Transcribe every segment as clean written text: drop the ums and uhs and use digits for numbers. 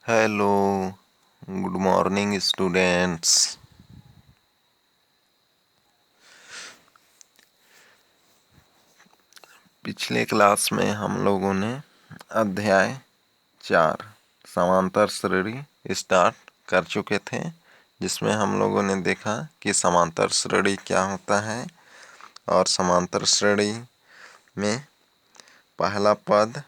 Hello, good morning students. पिछले class में हम लोगों ने अध्याय 4 समांतर श्रेणी स्टार्ट कर चुके थे, जिसमें हम लोगों ने देखा कि समांतर श्रेणी क्या होता है और समांतर श्रेणी में पहला पद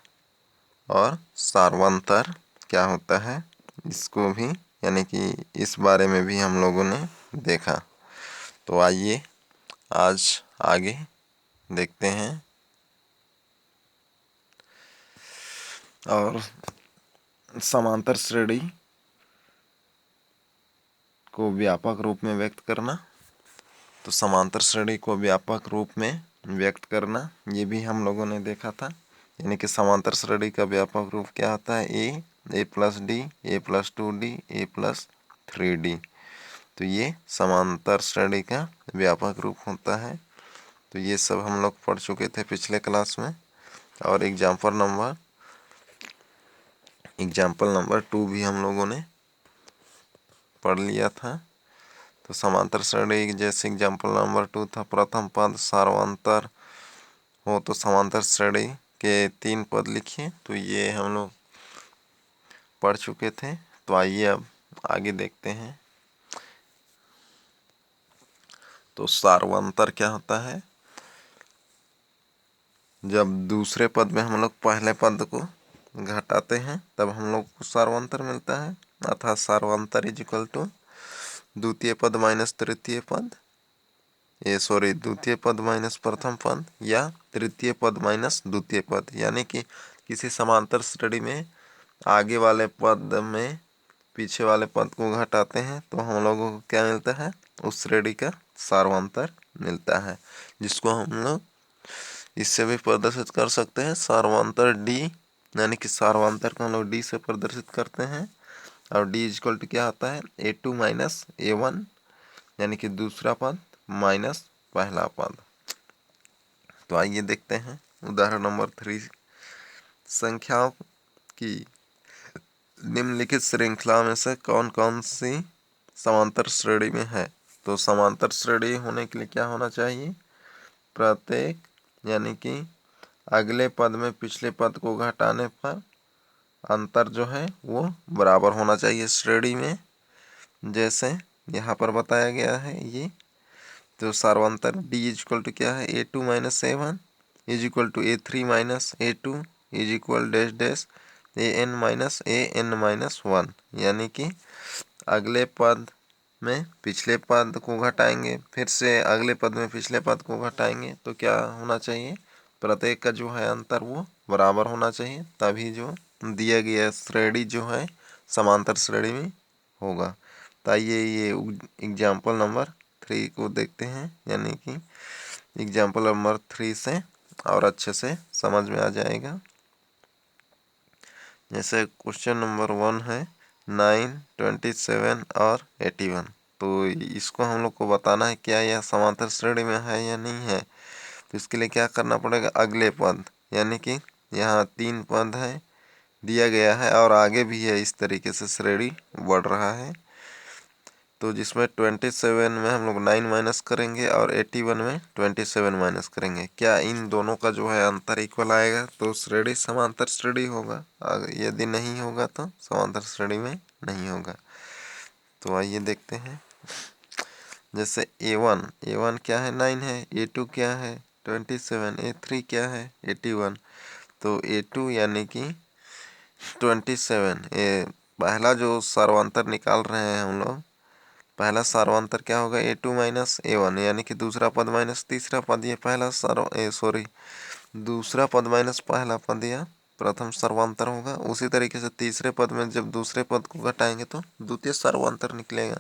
और सार्वंतर क्या होता है, इसको भी यानी कि इस बारे में भी हम लोगों ने देखा। तो आइए आज आगे देखते हैं और समांतर श्रेणी को व्यापक रूप में व्यक्त करना। तो समांतर श्रेणी को व्यापक रूप में व्यक्त करना ये भी हम लोगों ने देखा था, यानी कि समांतर श्रेणी का व्यापक रूप क्या होता है, ए प्लस डी, ए प्लस 2d, ए प्लस 3d। तो ये समांतर श्रेणी का व्यापक रूप होता है। तो ये सब हम लोग पढ़ चुके थे पिछले क्लास में, और एग्जाम्पल नंबर 2 भी हम लोगों ने पढ़ लिया था। तो समांतर श्रेणी जैसे एग्जाम्पल नंबर 2 था, प्रथम पद सार्वंतर हो तो समांतर श्रेणी के 3 पद लिखिए। तो ये हम लोग पढ़ चुके थे। तो आइए अब आगे देखते हैं। तो सार्वंतर क्या होता है, जब दूसरे पद में हम लोग पहले पद को घटाते हैं तब हम लोग को सार्वंतर मिलता है, अर्थात सार्वंतर इज इक्वल टू द्वितीय पद माइनस तृतीय पद, द्वितीय पद माइनस प्रथम पद या तृतीय पद माइनस द्वितीय पद। यानी कि किसी समांतर श्रेणी में आगे वाले पद में पीछे वाले पद को घटाते हैं तो हम लोगों को क्या मिलता है, उस श्रेणी का सार्वंतर मिलता है, जिसको हम लोग इससे भी प्रदर्शित कर सकते हैं, सार्वंतर डी। यानी कि सार्वंतर को हम लोग डी से प्रदर्शित करते हैं, और डी इज इक्वल टू क्या होता है, A2 माइनस A1, यानी कि दूसरा पद माइनस पहला पद। तो आइए देखते हैं उदाहरण नंबर 3। संख्याओं की निम्नलिखित श्रृंखला में से कौन कौन सी समांतर श्रेणी में है। तो समांतर श्रेणी होने के लिए क्या होना चाहिए, प्रत्येक यानी कि अगले पद में पिछले पद को घटाने पर अंतर जो है वो बराबर होना चाहिए श्रेणी में, जैसे यहाँ पर बताया गया है ये। तो सार्वंतर डी इज इक्वल टू क्या है, A2 minus A1 is equal to A3 minus A2 is equal dash dash AN minus AN minus 1। यानी कि अगले पद में पिछले पद को घटाएंगे, फिर से अगले पद में पिछले पद को घटाएंगे, तो क्या होना चाहिए, प्रत्येक का जो है अंतर वो बराबर होना चाहिए, तभी जो दिया गया श्रेणी जो है समांतर श्रेणी में होगा। तो आइए ये एग्जाम्पल नंबर 3 को देखते हैं, यानी कि एग्जाम्पल नंबर 3 से और अच्छे से समझ में आ जाएगा। जैसे क्वेश्चन नंबर 1 है 9, 27 और 81। तो इसको हम लोग को बताना है क्या यह समांतर श्रेणी में है या नहीं है। तो इसके लिए क्या करना पड़ेगा, अगले पद, यानी कि यहाँ 3 पद है दिया गया है और आगे भी है, इस तरीके से श्रेणी बढ़ रहा है। तो जिसमें 27 में हम लोग 9 माइनस करेंगे और 81 में 27 माइनस करेंगे, क्या इन दोनों का जो है अंतर इक्वल आएगा तो श्रेणी समांतर श्रेणी होगा, यदि नहीं होगा तो समांतर श्रेणी में नहीं होगा। तो आइए देखते हैं। जैसे A1 क्या है, 9 है, A2 क्या है 27, A3 क्या है 81। तो A2 यानी कि 27, ये पहला जो सार्वंतर निकाल रहे हैं हम लोग, पहला सार्वंतर क्या होगा, A2 माइनस A1, यानी कि दूसरा पद माइनस तीसरा पद, ये पहला दूसरा पद माइनस पहला पद या प्रथम सर्वांतर होगा। उसी तरीके से तीसरे पद में जब दूसरे पद को घटाएंगे तो द्वितीय सर्वांतर निकलेगा।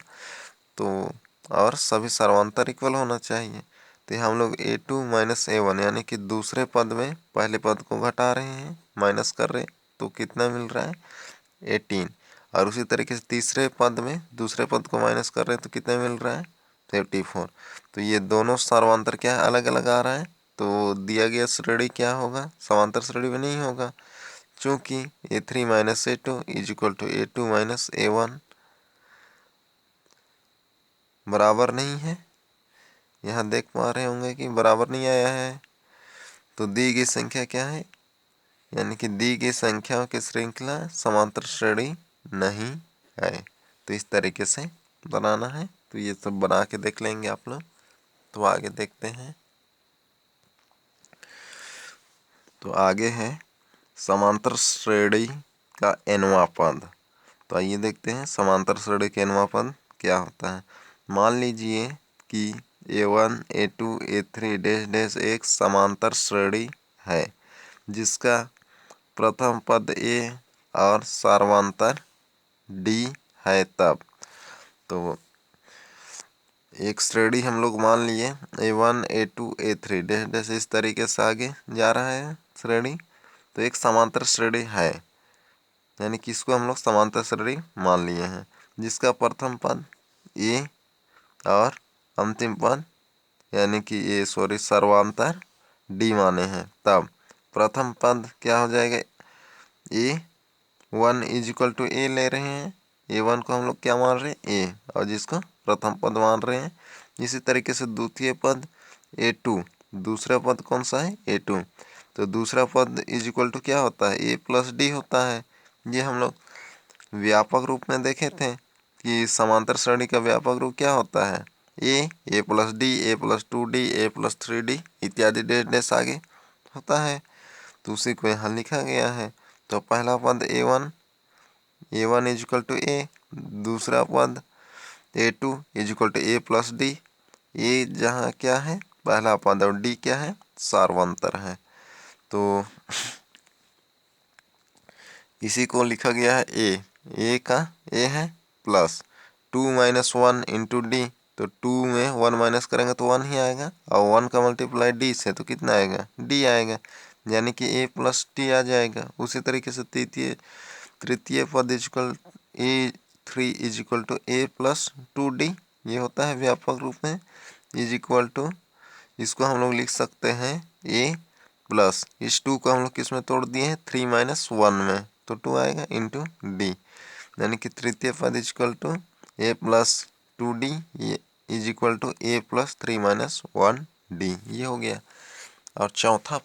तो और सभी सर्वांतर इक्वल होना चाहिए। तो हम लोग A2 माइनस A1 यानी कि दूसरे पद में पहले पद को घटा रहे हैं, माइनस कर रहे हैं, तो कितना मिल रहा है 18। और उसी तरीके से तीसरे पद में दूसरे पद को माइनस कर रहे हैं तो कितना मिल रहा है 54। तो ये दोनों सर्वांतर क्या है, अलग अलग आ रहा है। तो दिया गया श्रेणी क्या होगा, समांतर श्रेणी में नहीं होगा। चूँकि A3 minus A2 is equal to A2 minus A1 बराबर नहीं है। यहाँ देख पा रहे होंगे कि बराबर नहीं आया है, तो दी गई संख्या क्या है, यानी कि दी गई संख्याओं की श्रृंखला समांतर श्रेणी नहीं है। तो इस तरीके से बनाना है। तो ये सब बना के देख लेंगे आप लोग। तो आगे देखते हैं। तो आगे है समांतर श्रेणी का nवां पद। तो आइए देखते हैं समांतर श्रेणी का nवां पद क्या होता है। मान लीजिए कि A1 A2 A3 dash dash एक समांतर श्रेणी है जिसका प्रथम पद A और सार्वंतर D है। तब तो एक श्रेणी हम लोग मान लिए A1 A2 A3 dash dash इस तरीके से आगे जा रहा है श्रेणी। तो एक समांतर श्रेणी है, यानी कि इसको हम लोग समांतर श्रेणी मान लिए हैं जिसका प्रथम पद A और अंतिम पद यानी कि सर्वांतर D माने हैं। तब प्रथम पद क्या हो जाएगा, A1 is equal to A ले रहे हैं। A1 को हम लोग क्या मान रहे हैं, A, और जिसको प्रथम पद मान रहे हैं। इसी तरीके से द्वितीय पद A2, दूसरा पद कौन सा है, A2। तो दूसरा पद इज इक्वल टू क्या होता है, A प्लस D होता है। ये हम लोग व्यापक रूप में देखे थे कि समांतर श्रेणी का व्यापक रूप क्या होता है, A plus D, A plus 2D, A plus 3D इत्यादि डैश डैश आगे होता है। तो उसी को यहाँ लिखा गया है। तो पहला पद A1 is equal to A, दूसरा पद A2 is equal to A plus D। A जहाँ क्या है पहला पद और D क्या है, सार्वंतर है। तो इसी को लिखा गया है A का A है प्लस 2 माइनस 1 इंटू D। तो 2 में 1 माइनस करेंगे तो 1 ही आएगा, और 1 का मल्टीप्लाई D से तो कितना आएगा, D आएगा, यानी कि A प्लस D आ जाएगा। उसी तरीके से तृतीय पद is equal A3 is equal to A plus 2D, ये होता है व्यापक रूप में, इज इक्वल टू, इसको हम लोग लिख सकते हैं A प्लस, इस 2 को हम लोग किस में तोड़ दिए हैं, 3 माइनस 1 में, तो 2 आएगा इंटू D, यानी कि तृतीय पद is equal to A plus 2D is equal to A plus 3 minus 1D, ये हो गया। और चौथा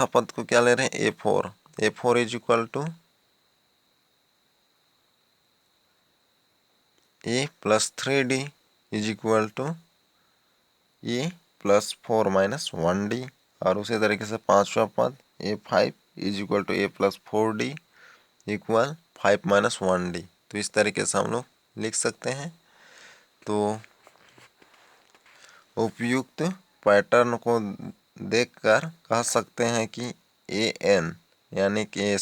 पद को क्या ले रहे हैं, A4 is equal to A plus 3D is equal to A plus 4 minus 1D। और उसी तरीके से पांचवा पद A5 is equal to A plus 4D equal 5 minus 1D। तो इस तरीके से हम लोग लिख सकते हैं। तो उपयुक्त पैटर्न को देखकर कह सकते हैं कि AN यानी कि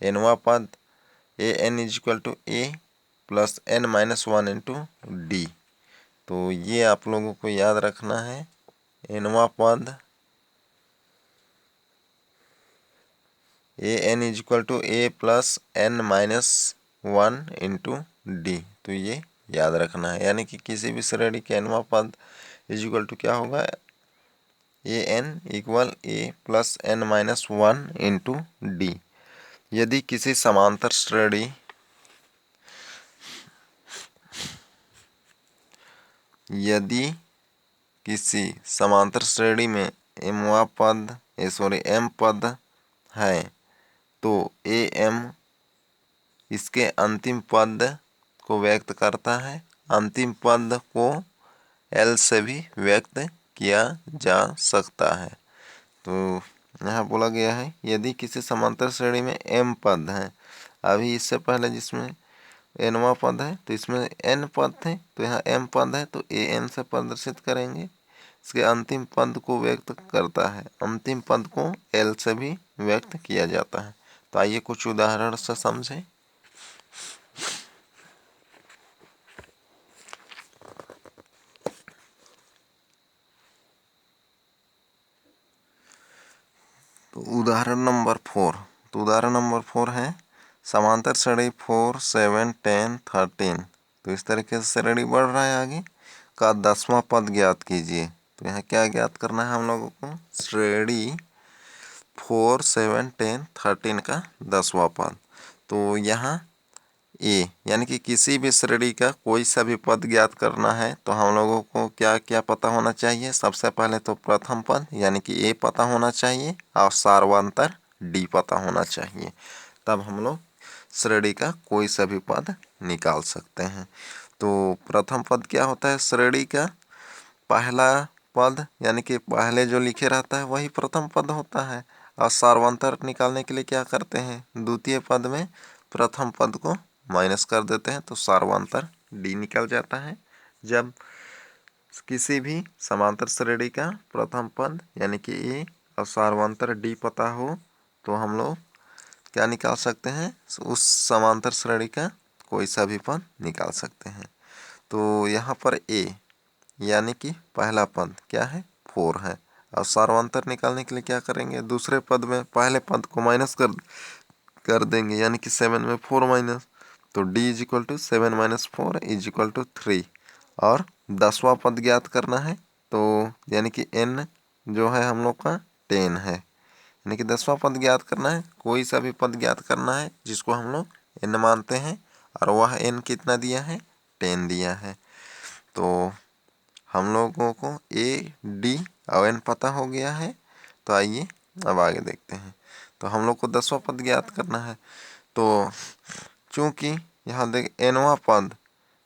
nवां पद AN is equal to A plus N minus 1 into D। तो ये आप लोगों को याद रखना है। nवां पद AN is equal to A plus N minus 1 into D। तो ये याद रखना है, यानी कि किसी भी श्रेणी के nवां पद इज इक्वल टू क्या होगा, AN equal A plus N minus 1 into D। यदि किसी समांतर श्रेणी में m पद है तो AM इसके अंतिम पद को व्यक्त करता है। अंतिम पद को L से भी व्यक्त किया जा सकता है। तो यहाँ बोला गया है यदि किसी समांतर श्रेणी में m पद हैं, अभी इससे पहले जिसमें nवां पद है तो इसमें n पद थे, तो यहाँ m पद है तो an से प्रदर्शित करेंगे। इसके अंतिम पद को व्यक्त करता है, अंतिम पद को l से भी व्यक्त किया जाता है। तो आइए कुछ उदाहरण से समझें। तो उदाहरण नंबर 4 है समांतर श्रेणी 4 7 10 13। तो इस तरीके से श्रेणी बढ़ रहा है, आगे का 10वां पद ज्ञात कीजिए। तो यहाँ क्या ज्ञात करना है हम लोगों को, श्रेणी 4, 7, 10, 13 का 10वां पद। तो यहाँ ए यानी कि किसी भी श्रेणी का कोई सा भी पद ज्ञात करना है तो हम लोगों को क्या क्या पता होना चाहिए। सबसे पहले तो प्रथम पद यानी कि ए पता होना चाहिए और सार्वंतर डी पता होना चाहिए, तब हम लोग श्रेणी का कोई सा भी पद निकाल सकते हैं। तो प्रथम पद क्या होता है, श्रेणी का पहला पद यानी कि पहले जो लिखे रहता है वही प्रथम पद होता है। और सार्वंतर निकालने के लिए क्या करते हैं, द्वितीय पद में प्रथम पद को माइनस कर देते हैं तो सार्वंतर डी निकल जाता है। जब किसी भी समांतर श्रेणी का प्रथम पद यानी कि ए और सार्वंतर डी पता हो तो हम लोग क्या निकाल सकते हैं, उस समांतर श्रेणी का कोई सा भी पद निकाल सकते हैं। तो यहाँ पर ए यानी कि पहला पद क्या है, 4 है। और सार्वंतर निकालने के लिए क्या करेंगे, दूसरे पद में पहले पद को माइनस कर देंगे यानी कि 7 में 4 माइनस, तो d is equal to 7 minus 4 is equal to 3। और 10वां पद ज्ञात करना है तो यानी कि n जो है हम लोग का 10 है, यानी कि 10वां पद ज्ञात करना है। कोई सा भी पद ज्ञात करना है जिसको हम लोग n मानते हैं और वह n कितना दिया है, 10 दिया है। तो हम लोगों को a d और n पता हो गया है। तो आइए अब आगे देखते हैं। तो हम लोग को 10वां पद ज्ञात करना है। तो चूंकि यहाँ देख nवां पद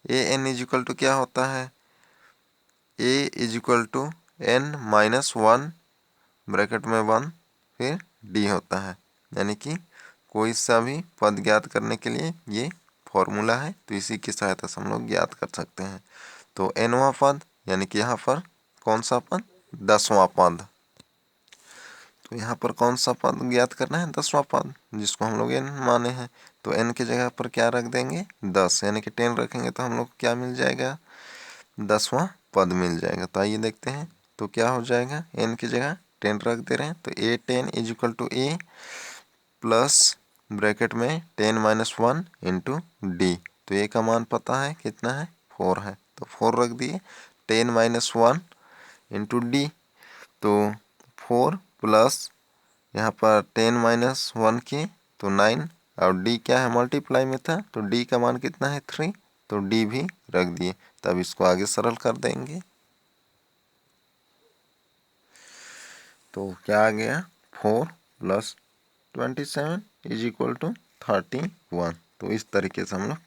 a n is equal to क्या होता है, a is equal to n minus 1 bracket में 1 फिर डी होता है, यानी कि कोई सा भी पद ज्ञात करने के लिए ये फॉर्मूला है। तो इसी की सहायता से हम लोग ज्ञात कर सकते हैं। तो nवां पद यानी कि यहाँ पर कौन सा पद, 10वां पद। तो यहाँ पर कौन सा पद ज्ञात करना है, 10वां पद जिसको हम लोग n माने हैं। तो n की जगह पर क्या रख देंगे, 10 यानी कि 10 रखेंगे तो हम लोग क्या मिल जाएगा, 10वां पद मिल जाएगा। तो आइए देखते हैं। तो क्या हो जाएगा, n की जगह 10 रख दे रहे हैं तो a 10 is equal to a plus bracket में 10 माइनस 1 इंटू डी। तो a का मान पता है कितना है, 4 है, तो 4 रख दिए। 10 माइनस 1 इंटू डी, तो 4 प्लस यहाँ पर 10 माइनस 1 की तो 9 और d क्या है, मल्टीप्लाई में था तो d का मान कितना है, 3, तो d भी रख दिए। तब इसको आगे सरल कर देंगे। तो क्या आ गया, 4 प्लस 27 इज इक्वल टू 31। तो इस तरीके से हम लोग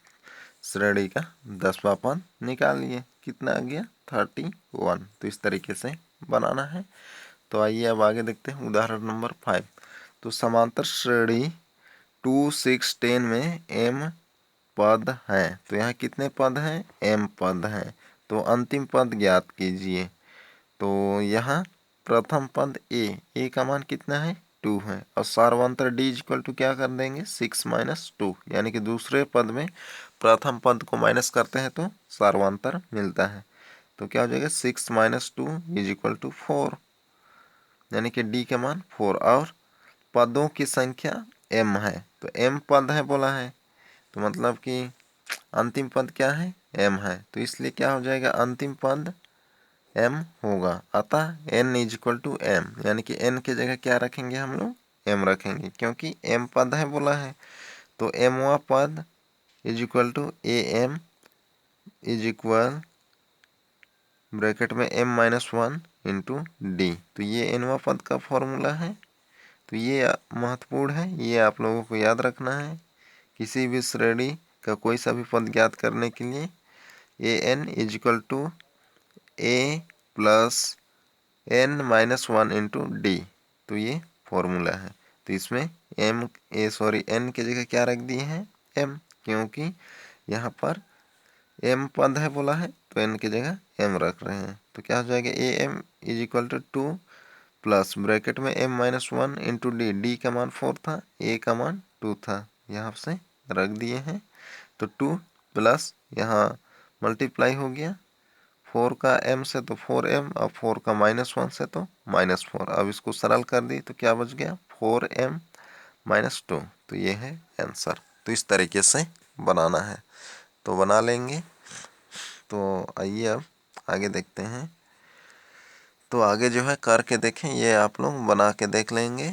श्रेणी का 10वां पद निकाल लिए। कितना आ गया, 31। तो इस तरीके से बनाना है। तो आइए अब आगे देखते हैं उदाहरण नंबर 5। तो समांतर श्रेणी 2, 6, 10 में m पद हैं। तो यहाँ कितने पद हैं, m पद हैं। तो अंतिम पद ज्ञात कीजिए। तो यहाँ प्रथम पद a का मान कितना है, 2 है। और सार्वंतर d इक्वल टू क्या कर देंगे, 6 माइनस 2, यानी कि दूसरे पद में प्रथम पद को माइनस करते हैं तो सार्वंतर मिलता है। तो क्या हो जाएगा, 6 माइनस 2 इज इक्वल टू 4, यानी कि d का मान 4। और पदों की संख्या m है, तो m पद है बोला है, तो मतलब कि अंतिम पद क्या है, m है। तो इसलिए क्या हो जाएगा, अंतिम पद m होगा। अतः n is equal to m, यानी कि n की जगह क्या रखेंगे हम लोग, m रखेंगे, क्योंकि m पद है बोला है। तो mवां पद is equal to am is equal bracket में m माइनस 1 इंटू डी। तो ये nवां पद का फॉर्मूला है। तो ये महत्वपूर्ण है, ये आप लोगों को याद रखना है। किसी भी श्रेणी का कोई सा भी पद ज्ञात करने के लिए a n is equal to a plus n minus 1 into D. तो ये फॉर्मूला है। तो इसमें n की जगह क्या रख दिए हैं, m, क्योंकि यहाँ पर m पद है बोला है तो n की जगह m रख रहे हैं। तो क्या हो जाएगा, A M is equal to 2 plus bracket में m minus 1 into D. D का मान 4 था, a का मान 2 था, यहाँ से रख दिए हैं। तो 2 प्लस यहाँ मल्टीप्लाई हो गया 4 का m से तो 4m और 4 का माइनस 1 से तो माइनस 4। अब इसको सरल कर दी तो क्या बच गया, 4m माइनस 2। तो ये है आंसर। तो इस तरीके से बनाना है, तो बना लेंगे। तो आइए अब आगे देखते हैं। तो आगे जो है करके देखें, ये आप लोग बना के देख लेंगे।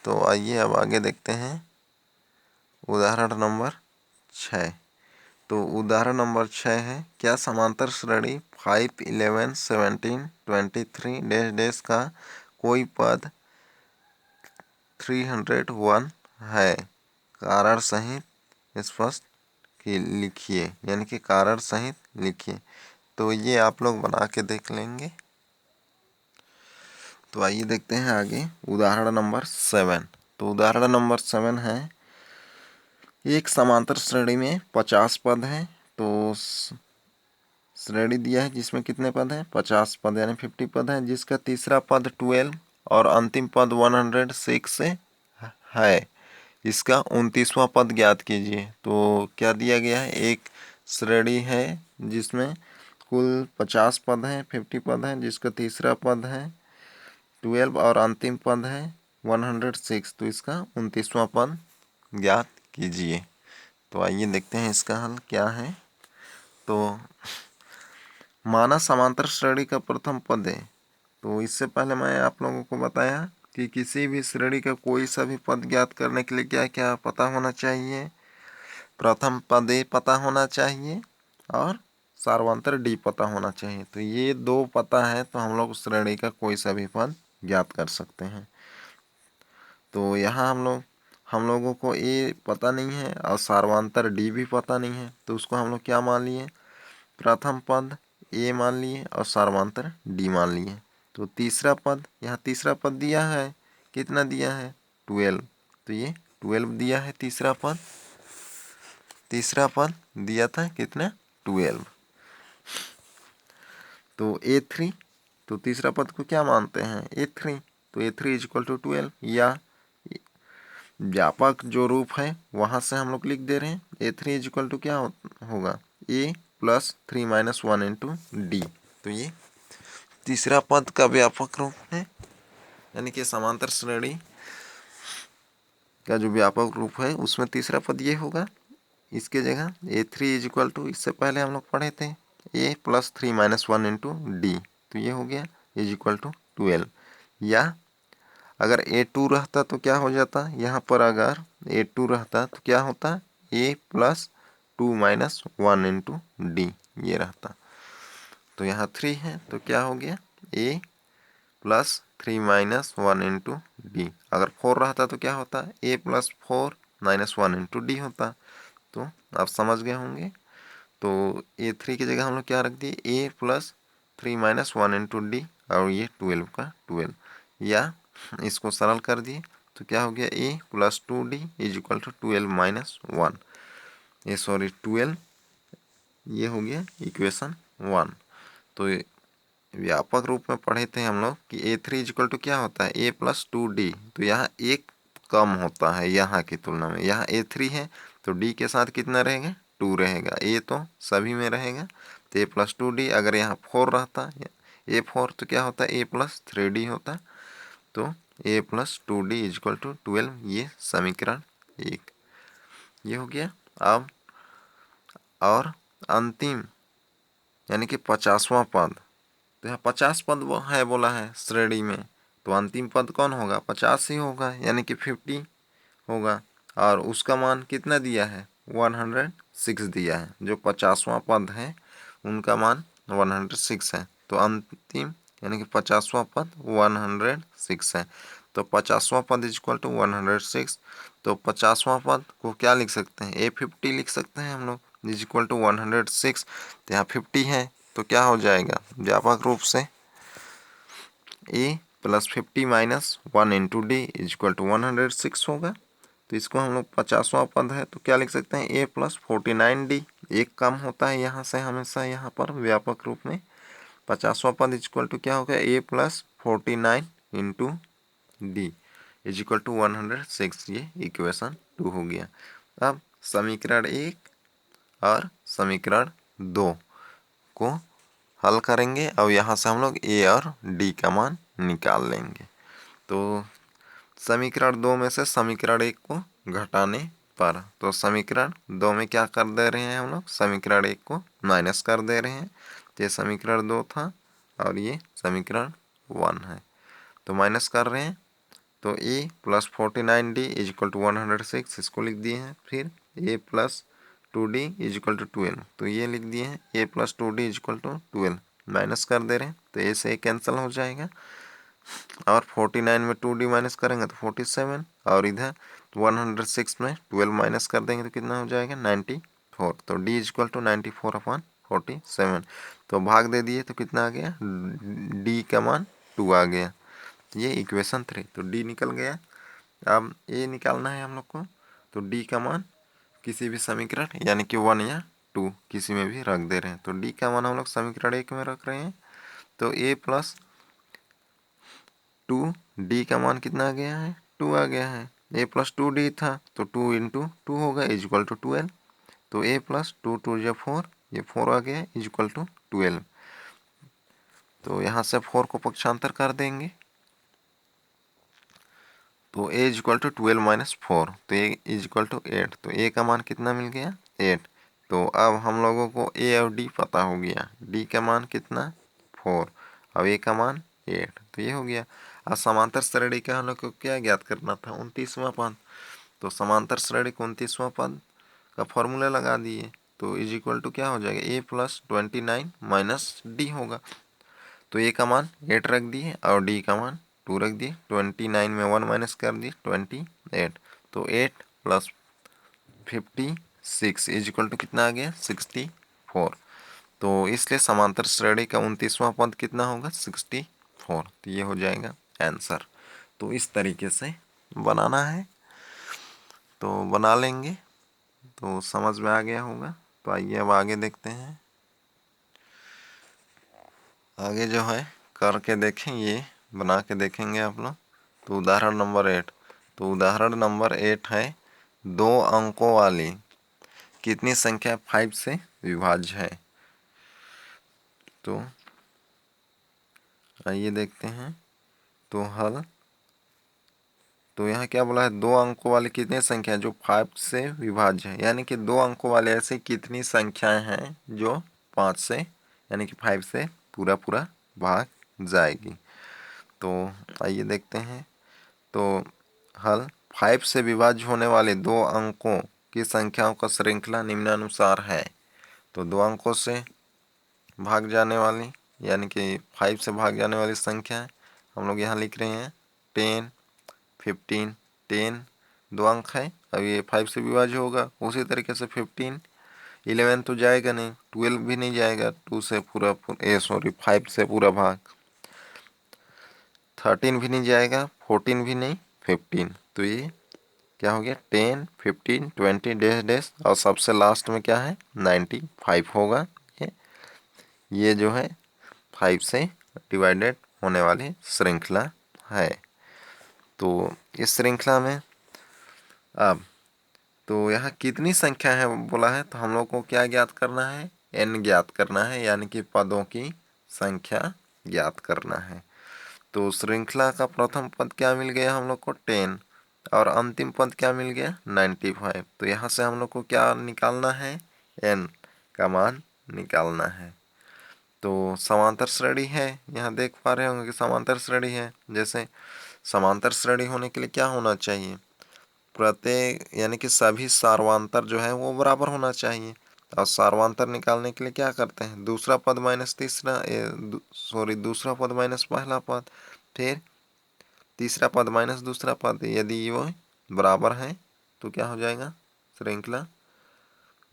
तो आइए अब आगे देखते हैं उदाहरण नंबर 6। तो उदाहरण नंबर 6 है, क्या समांतर श्रेणी 5, 11, 17, 23 डैश डैश का कोई पद 301 है? कारण सहित स्पष्ट लिखिए, यानी कि कारण सहित लिखिए। तो ये आप लोग बना के देख लेंगे। तो आइए देखते हैं आगे उदाहरण नंबर 7। तो उदाहरण नंबर 7 है, एक समांतर श्रेणी में 50 पद हैं। तो श्रेणी दिया है जिसमें कितने पद हैं? 50 पद, यानी 50 पद हैं, जिसका तीसरा पद 12 और अंतिम पद 106 से है। इसका 29वां पद ज्ञात कीजिए। तो क्या दिया गया है? एक श्रेणी है जिसमें कुल 50 पद हैं, 50 पद हैं, जिसका तीसरा पद है 12 और अंतिम पद है 106। तो इसका 29वां पद ज्ञात कीजिए। तो आइए देखते हैं इसका हल क्या है। तो माना समांतर श्रेणी का प्रथम पद है। तो इससे पहले मैं आप लोगों को बताया कि किसी भी श्रेणी का कोई सा भी पद ज्ञात करने के लिए क्या क्या पता होना चाहिए? प्रथम पद ए पता होना चाहिए और सार्वंतर डी पता होना चाहिए। तो ये दो पता है तो हम लोग श्रेणी का कोई सा भी पद ज्ञात कर सकते हैं। तो यहाँ हम लोगों को ए पता नहीं है और सार्वंतर डी भी पता नहीं है। तो उसको हम लोग क्या मान लिए? प्रथम पद ए मान लिए और सार्वंतर डी मान लिए। तो तीसरा पद, यहाँ तीसरा पद दिया है, कितना दिया है? 12। तो ये 12 दिया है तीसरा पद। तीसरा पद दिया था कितना? 12। तो A3, तो तीसरा पद को क्या मानते हैं? A3। तो A3 इज इक्वल टू 12, या व्यापक जो रूप है वहाँ से हम लोग लिख दे रहे हैं। A3 इज इक्वल टू क्या होगा? A plus 3 minus 1 into D. तो ये तीसरा पद का व्यापक रूप है, यानी कि समांतर श्रेणी का जो व्यापक रूप है उसमें तीसरा पद ये होगा। इसके जगह A3 इज इक्वल टू, इससे पहले हम लोग पढ़े थे, A plus 3 minus 1 into D. तो ये हो गया इज इक्वल टू 12। या अगर A2 रहता तो क्या हो जाता? यहाँ पर अगर A2 रहता तो क्या होता? A plus 2 minus 1 into d ये रहता। तो यहाँ 3 है तो क्या हो गया? A plus 3 minus 1 into D. अगर 4 रहता तो क्या होता? A plus 4 minus 1 into D होता। तो आप समझ गए होंगे। तो A3 की जगह हम लोग क्या रख दिए? A plus 3 minus 1 into D और ये 12 का 12। या इसको सरल कर दिए तो क्या हो गया? A plus 2D is equal to 12 minus 1, ये सॉरी 12, ये हो गया इक्वेशन 1। तो व्यापक रूप में पढ़े थे हम लोग कि A3 इज इक्वल टू क्या होता है? A plus 2D। तो यहाँ एक कम होता है यहाँ की तुलना में। यहाँ A3 है तो D के साथ कितना रहेगा? 2 रहेगा। A तो सभी में रहेगा तो A प्लस 2D। अगर यहाँ 4 रहता A4 तो क्या होता है? A प्लस 3D होता। तो A plus 2D is equal to 12, ये समीकरण 1 ये हो गया। अब और अंतिम यानी कि 50वां पद। तो यहाँ 50 पद वो है बोला है श्रेणी में, तो अंतिम पद कौन होगा? 50 ही होगा, यानी कि 50 होगा। और उसका मान कितना दिया है? 106 दिया है। जो 50वां पद है उनका मान 106 है। तो अंतिम यानी कि 50वां पद 106 है। तो 50वां पद इज इक्वल टू 106। तो 50वां पद को क्या लिख सकते हैं? A50 लिख सकते हैं हम लोग इज इक्वल टू 106। तो यहाँ 50 है तो क्या हो जाएगा? व्यापक रूप से A plus 50 minus 1 into D is equal to 106 होगा। तो इसको हम लोग 50वां पद है तो क्या लिख सकते हैं? A plus 49D। एक कम होता है यहाँ से हमेशा, यहाँ पर व्यापक रूप में 50वां पद इज इक्वल टू क्या हो गया? A plus 49 into D is equal to 106। ये इक्वेशन 2 हो गया। अब समीकरण 1 और समीकरण 2 को हल करेंगे और यहाँ से हम लोग A और D का मान निकाल लेंगे। तो समीकरण 2 में से समीकरण 1 को घटाने पर, तो समीकरण 2 में क्या कर दे रहे हैं हम लोग? समीकरण 1 को माइनस कर दे रहे हैं। तो ये समीकरण 2 था और ये समीकरण 1 है। तो माइनस कर रहे हैं तो a plus 49d is equal to 106 इसको लिख दिए हैं। फिर a plus 2d is equal to 12 तो ये लिख दिए हैं a plus 2d is equal to 12 minus कर दे रहे हैं तो ए से कैंसिल हो जाएगा और 49 में 2d माइनस करेंगे तो 47 और इधर 106 में 12 माइनस कर देंगे तो कितना हो जाएगा 94 तो d इज इक्वल टू 94/47 तो भाग दे दिए तो कितना आ गया d का मान 2 आ गया। ये इक्वेशन 3 तो d निकल गया। अब a निकालना है हम लोग को तो d का मान किसी भी समीकरण यानी कि 1 या 2 किसी में भी रख दे रहे हैं। तो d का मान हम लोग समीकरण 1 में रख रहे हैं तो a प्लस 2 d का मान कितना आ गया है 2 आ गया है। a प्लस 2d था तो 2 इंटू 2 होगा इज इक्वल टू 12 तो a प्लस 2 2 या 4 ये 4 आ गया इज इक्वल टू 12 तो यहाँ से 4 को पक्षांतर कर देंगे तो a is equal to 12 minus 4 तो a इज इक्वल टू 8 तो a का मान कितना मिल गया 8। तो अब हम लोगों को a और d पता हो गया d का मान कितना 4 और a का मान 8 तो ये हो गया। अब समांतर श्रेणी का हम लोग को क्या ज्ञात करना था 29वां पद तो समांतर श्रेणी को 29वां पद का फॉर्मूला लगा दिए तो इज इक्वल टू क्या हो जाएगा a प्लस 29 माइनस d होगा तो a का मान 8 रख दिए और d का मान 2 रख दिए 29 में 1 माइनस कर दिए 28 तो 8 प्लस 56 इज इक्वल टू कितना आ गया 64 तो इसलिए समांतर श्रेणी का 29वां पद कितना होगा 64 तो ये हो जाएगा आंसर। तो इस तरीके से बनाना है तो बना लेंगे तो समझ में आ गया होगा। तो आइए अब आगे देखते हैं आगे जो है करके देखें ये बना के देखेंगे आप लोग। तो उदाहरण नंबर 8 तो उदाहरण नंबर 8 है 2 अंकों वाली कितनी संख्या 5 से विभाज्य है। तो आइए देखते हैं तो हल तो यहाँ क्या बोला है 2 अंकों वाली कितनी संख्या जो 5 से विभाज्य है यानी कि 2 अंकों वाले ऐसे कितनी संख्याएं हैं जो 5 से यानी कि 5 से पूरा भाग जाएगी। तो आइए देखते हैं तो हल 5 से विभाज्य होने वाले 2 अंकों की संख्याओं का श्रृंखला निम्नानुसार है। तो 2 अंकों से भाग जाने वाली यानी कि 5 से भाग जाने वाली संख्या हम लोग यहाँ लिख रहे हैं 10 15 10 2 अंक है अब ये 5 से विभाज्य होगा उसी तरीके से 15 11 तो जाएगा नहीं 12 भी नहीं जाएगा 2 से 5 से पूरा भाग 13 भी नहीं जाएगा 14 भी नहीं 15 तो ये क्या हो गया 10 15 20 डैश डैश और सबसे लास्ट में क्या है 95 होगा। ये जो है 5 से डिवाइडेड होने वाली श्रृंखला है। तो इस श्रृंखला में अब तो यहाँ कितनी संख्या है बोला है तो हम लोग को क्या ज्ञात करना है n ज्ञात करना है यानी कि पदों की संख्या ज्ञात करना है। तो श्रृंखला का प्रथम पद क्या मिल गया हम लोग को 10 और अंतिम पद क्या मिल गया 95 तो यहाँ से हम लोग को क्या निकालना है n का मान निकालना है। तो समांतर श्रेणी है यहाँ देख पा रहे होंगे कि समांतर श्रेणी है जैसे समांतर श्रेणी होने के लिए क्या होना चाहिए प्रत्येक यानी कि सभी सार्वांतर जो है वो बराबर होना चाहिए और सार्वांतर निकालने के लिए क्या करते हैं दूसरा पद माइनस दूसरा पद माइनस पहला पद फिर तीसरा पद माइनस दूसरा पद यदि वो बराबर है तो क्या हो जाएगा श्रृंखला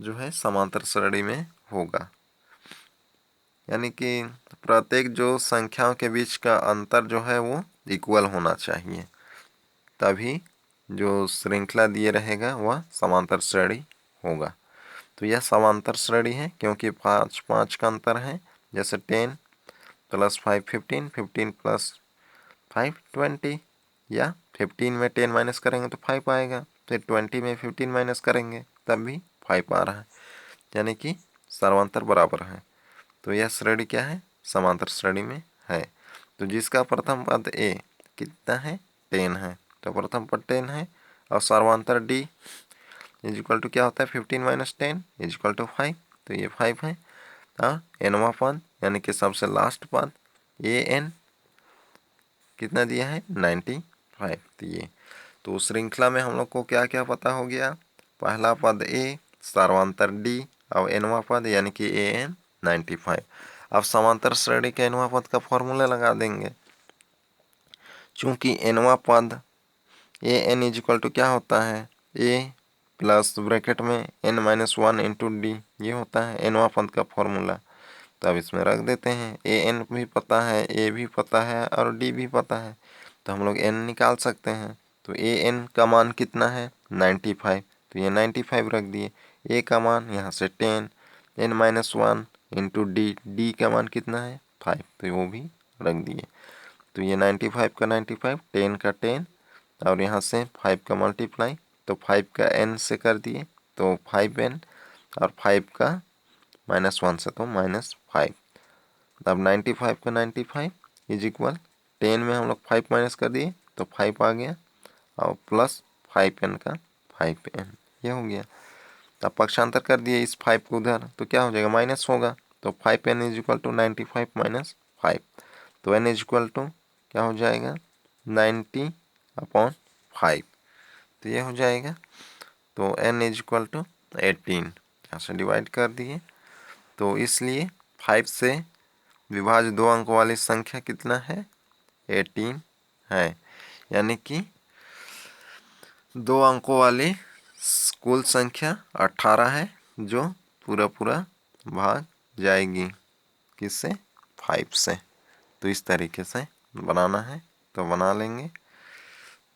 जो है समांतर श्रेणी में होगा। यानी कि प्रत्येक जो संख्याओं के बीच का अंतर जो है वो इक्वल होना चाहिए तभी जो श्रृंखला दिए रहेगा वह समांतर श्रेणी होगा। तो यह समांतर श्रेणी है क्योंकि 5 5 का अंतर है जैसे 10 प्लस 5 15 15 प्लस 5 20 या 15 में 10 माइनस करेंगे तो 5 आएगा फिर 20 में 15 माइनस करेंगे तब भी 5 आ रहा है यानी कि सर्वांतर बराबर है। तो यह श्रेणी क्या है समांतर श्रेणी में है। तो जिसका प्रथम पद a कितना है 10 है तो प्रथम पद 10 है और सर्वांतर d इज इक्वल टू क्या होता है 15 माइनस 10 इज इक्वल टू 5 तो ये 5 है और nवां पद यानी कि सबसे लास्ट पद an कितना दिया है 95। तो ये तो श्रृंखला में हम लोग को क्या क्या पता हो गया, पहला पद ए, सार्वंतर डी और एनवा पद यानी कि ए एन 95। अब समांतर श्रेणी के एनवा पद का फॉर्मूला लगा देंगे। चूंकि एनवा पद ए एन इजिकल टू क्या होता है, ए प्लस ब्रैकेट में एन माइनस 1 इंटू डी, ये होता है एनवा पद का फॉर्मूला। तो अब इसमें रख देते हैं, ए एन भी पता है, ए भी पता है और डी भी पता है, तो हम लोग एन निकाल सकते हैं। तो ए एन का मान कितना है 95, तो ये 95 रख दिए। ए का मान यहाँ से 10, N minus 1 into D, D का मान कितना है 5, तो वो भी रख दिए। तो ये 95 का 95, 10 का 10 और यहाँ से 5 का मल्टीप्लाई, तो 5 का n से कर दिए तो 5n और 5 का -1 से तो -5। अब 95 का 95 इज इक्वल 10 में हम लोग 5 माइनस कर दिए तो 5 आ गया और प्लस 5n का 5n, ये हो गया। अब पक्षांतर कर दिए इस 5 को उधर तो क्या हो जाएगा माइनस होगा, तो 5n is equal to 95 minus 5, तो n इज इक्वल टू क्या हो जाएगा 90/5, तो ये हो जाएगा। तो n इज इक्वल टू 18, यहाँ से डिवाइड कर दिए, तो इसलिए 5 से विभाज्य 2 अंक वाली संख्या कितना है 18 है, यानी कि 2 अंकों वाली कुल संख्या 18 है जो पूरा पूरा भाग जाएगी किससे 5 से। तो इस तरीके से बनाना है तो बना लेंगे।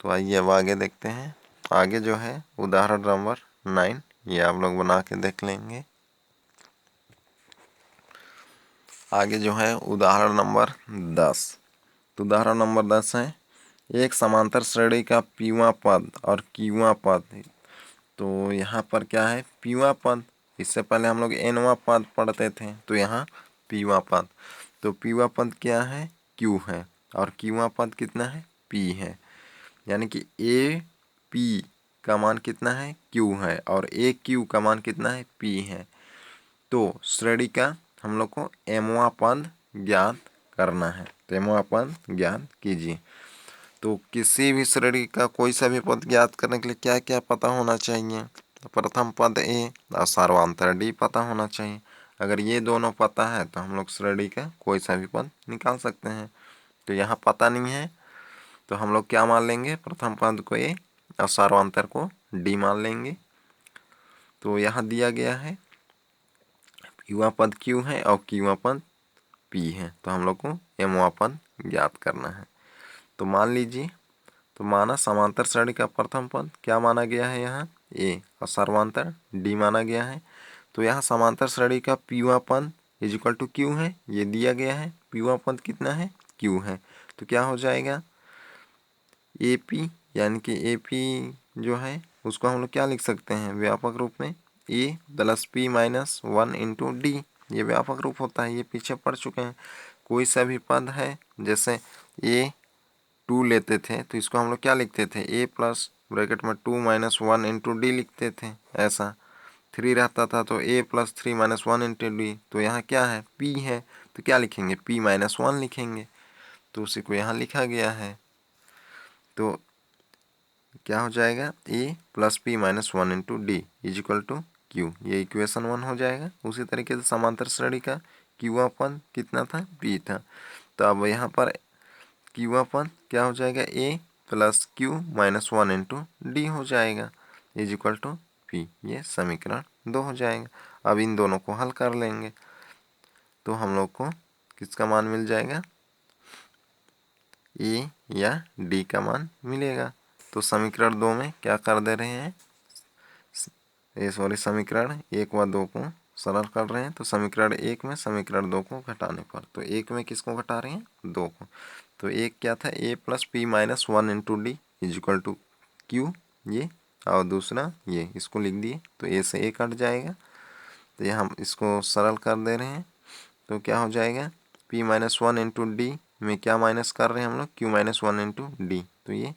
तो आइए अब आगे देखते हैं। आगे जो है उदाहरण नंबर 9, ये आप लोग बना के देख लेंगे। आगे जो है उदाहरण नंबर 10। तो उदाहरण नंबर 10 है, एक समांतर श्रेणी का पीवां पद और क्यूवां पद। तो यहाँ पर क्या है पीवां पद, इससे पहले हम लोग एनवां पद पढ़ते थे, तो यहाँ पीवां पद। तो पीवां पद क्या है क्यू है और क्यूवां पद कितना है पी है, यानी कि ए पी का मान कितना है क्यू है और ए क्यू का मान कितना है पी है। तो श्रेणी का हम लोग को एमवा पद ज्ञात करना है, तो एमवा पद ज्ञात कीजिए। तो किसी भी श्रेणी का कोई सा भी पद ज्ञात करने के लिए क्या क्या पता होना चाहिए, तो प्रथम पद ए और सार्वंतर डी पता होना चाहिए। अगर ये दोनों पता है तो हम लोग श्रेणी का कोई सा भी पद निकाल सकते हैं। तो यहाँ पता नहीं है तो हम लोग क्या मान लेंगे, प्रथम पद को ए और सार्वंतर को डी मान लेंगे। तो यहाँ दिया गया है पीवां पद क्यू है और क्यूवां पद पी है, तो हम लोग को एमवां पद ज्ञात करना है। तो मान लीजिए, तो माना समांतर श्रेणी का प्रथम पद क्या माना गया है यहाँ ए और सर्वांतर डी माना गया है। तो यहाँ समांतर श्रेणी का पीवां पद इज इक्वल टू क्यू है, ये दिया गया है पीवां पद कितना है क्यू है, तो क्या हो जाएगा ए पी, यानी कि ए पी जो है उसको हम लोग क्या लिख सकते हैं व्यापक रूप में a plus p minus 1 into d, ये व्यापक रूप होता है, ये पीछे पढ़ चुके हैं। कोई सा भी पद है जैसे ए 2 लेते थे तो इसको हम लोग क्या लिखते थे ए प्लस ब्रैकेट में 2 माइनस 1 इंटू डी लिखते थे। ऐसा 3 रहता था तो a plus 3 minus 1 into D, तो यहाँ क्या है पी है तो क्या लिखेंगे पी माइनस 1 लिखेंगे, तो उसी को यहाँ लिखा गया है। तो क्या हो जाएगा a plus p minus 1 into D is equal to q, ये इक्वेशन 1 हो जाएगा। उसी तरीके से समांतर श्रेणी का क्यूवां पद कितना था पी था, तो अब यहाँ पर क्यूवां पद क्या हो जाएगा a plus q minus 1 into d हो जाएगा इज इक्वल टू पी, ये समीकरण 2 हो जाएगा। अब इन दोनों को हल कर लेंगे तो हम लोग को किसका मान मिल जाएगा ए या डी का मान मिलेगा। तो समीकरण 2 में क्या कर दे रहे हैं, समीकरण 1 व 2 को सरल कर रहे हैं। तो समीकरण 1 में समीकरण 2 को घटाने पर, तो 1 में किसको घटा रहे हैं 2 को, तो एक क्या था a plus p minus 1 into D is equal to q, ये और दूसरा ये इसको लिख दिए तो ए से ए कट जाएगा। तो ये हम इसको सरल कर दे रहे हैं तो क्या हो जाएगा पी माइनस 1 इंटू डी में क्या माइनस कर रहे हैं हम लोग क्यू माइनस 1 इंटू डी, तो ये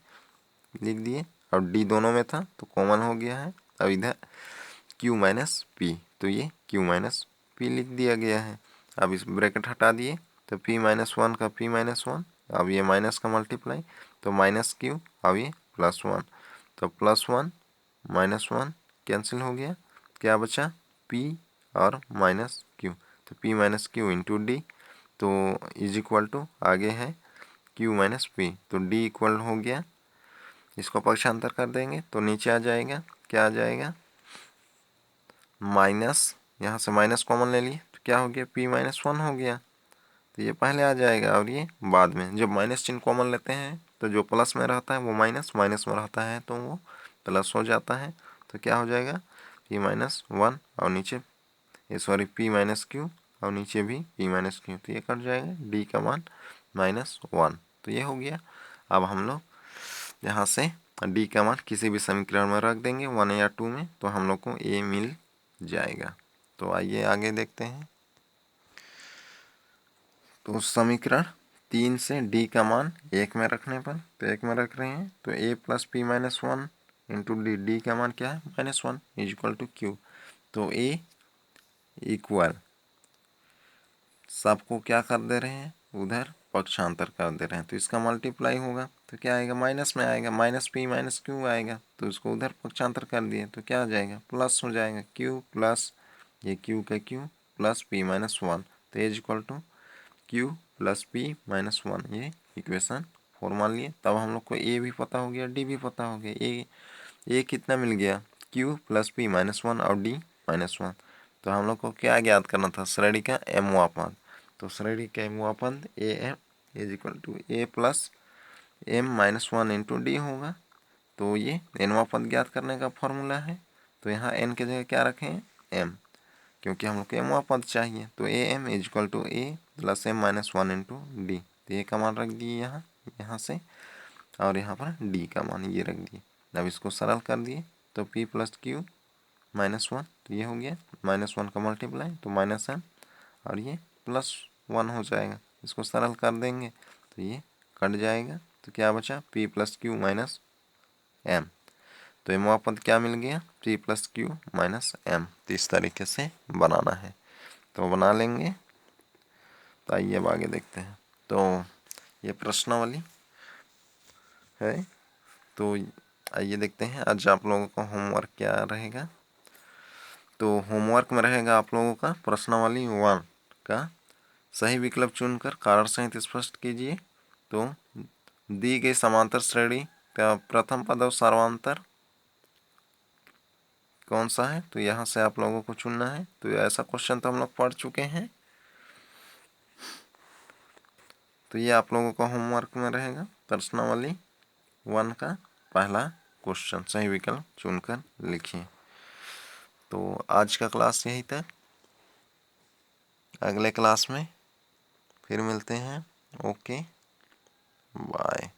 लिख दिए और डी दोनों में था तो कॉमन हो गया है। अब इधर क्यू माइनस पी, तो ये क्यू माइनस पी लिख दिया गया है। अब इस ब्रैकेट हटा दिए तो पी माइनस 1 का पी माइनस 1 अब ये माइनस का मल्टीप्लाई, तो माइनस क्यू, अब ये +1, तो +1 -1 कैंसिल हो गया, क्या बचा p और माइनस क्यू, तो p minus Q into D, तो इज इक्वल टू आगे है q माइनस पी, तो d इक्वल हो गया, इसको पक्षांतर कर देंगे तो नीचे आ जाएगा, क्या आ जाएगा माइनस, यहाँ से माइनस कॉमन ले लिए तो क्या हो गया p-1 हो गया, तो ये पहले आ जाएगा और ये बाद में। जब माइनस चिन्ह कॉमन लेते हैं तो जो प्लस में रहता है वो माइनस, माइनस में रहता है तो वो प्लस हो जाता है, तो क्या हो जाएगा p-1 और नीचे ये सॉरी p-q और नीचे भी p-q, तो ये कट जाएगा, d का मान -1, तो ये हो गया। अब हम लोग यहाँ से d का मान किसी भी समीकरण में रख देंगे 1 या 2 में, तो हम लोग को a मिल जाएगा। तो आइए आगे देखते हैं। तो समीकरण 3 से d का मान 1 में रखने पर, तो 1 में रख रहे हैं, तो a plus p-1 into D का मान क्या है -1 इज इक्वल टू q, तो a इक्वल सबको क्या कर दे रहे हैं उधर पक्षांतर कर दे रहे हैं, तो इसका मल्टीप्लाई होगा तो क्या आएगा माइनस में आएगा, -p-q आएगा, तो इसको उधर पक्षांतर कर दिए तो क्या आ जाएगा प्लस हो जाएगा, q प्लस ये q का q प्लस p-1, तो is equal to q plus p-1, ये इक्वेशन 4 मान लिए। तब हम लोग को a भी पता हो गया, d भी पता हो गया, a कितना मिल गया q प्लस p-1 और d -1, तो हम लोग को क्या ज्ञात करना था श्रेणी का m-वां पद, तो श्रेणी का m-वां पद A M is equal to a plus m-1 into D होगा, तो ये n-वां पद ज्ञात करने का फॉर्मूला है, तो यहाँ n की जगह क्या रखें m, क्योंकि हम लोग को m-वां पद चाहिए, तो A M is equal to a plus m-1 into D, तो ये का मान रख दिए यहाँ से, और यहाँ पर d का मान ये रख दिए। अब इसको सरल कर दिए तो p प्लस q -1, तो ये हो गया -1 का मल्टीप्लाई तो -m और ये +1 हो जाएगा, इसको सरल कर देंगे तो ये कट जाएगा, तो क्या बचा p plus q minus m, तो m पद क्या मिल गया p plus q minus m, तो इस तरीके से बनाना है, तो बना लेंगे। तो आइए अब आगे देखते हैं। तो ये प्रश्नावली है, तो आइए देखते हैं आज आप लोगों का होमवर्क क्या रहेगा। तो होमवर्क में रहेगा आप लोगों का प्रश्नावली 1 का सही विकल्प चुनकर कारण सहित स्पष्ट कीजिए। तो दी गई समांतर श्रेणी का प्रथम पद और सर्वांतर कौन सा है, तो यहाँ से आप लोगों को चुनना है। तो ऐसा क्वेश्चन तो हम लोग पढ़ चुके हैं, तो ये आप लोगों का होमवर्क में रहेगा प्रश्नावली 1 का पहला क्वेश्चन, सही विकल्प चुनकर लिखिए। तो आज का क्लास यही तक, अगले क्लास में फिर मिलते हैं। Okay bye.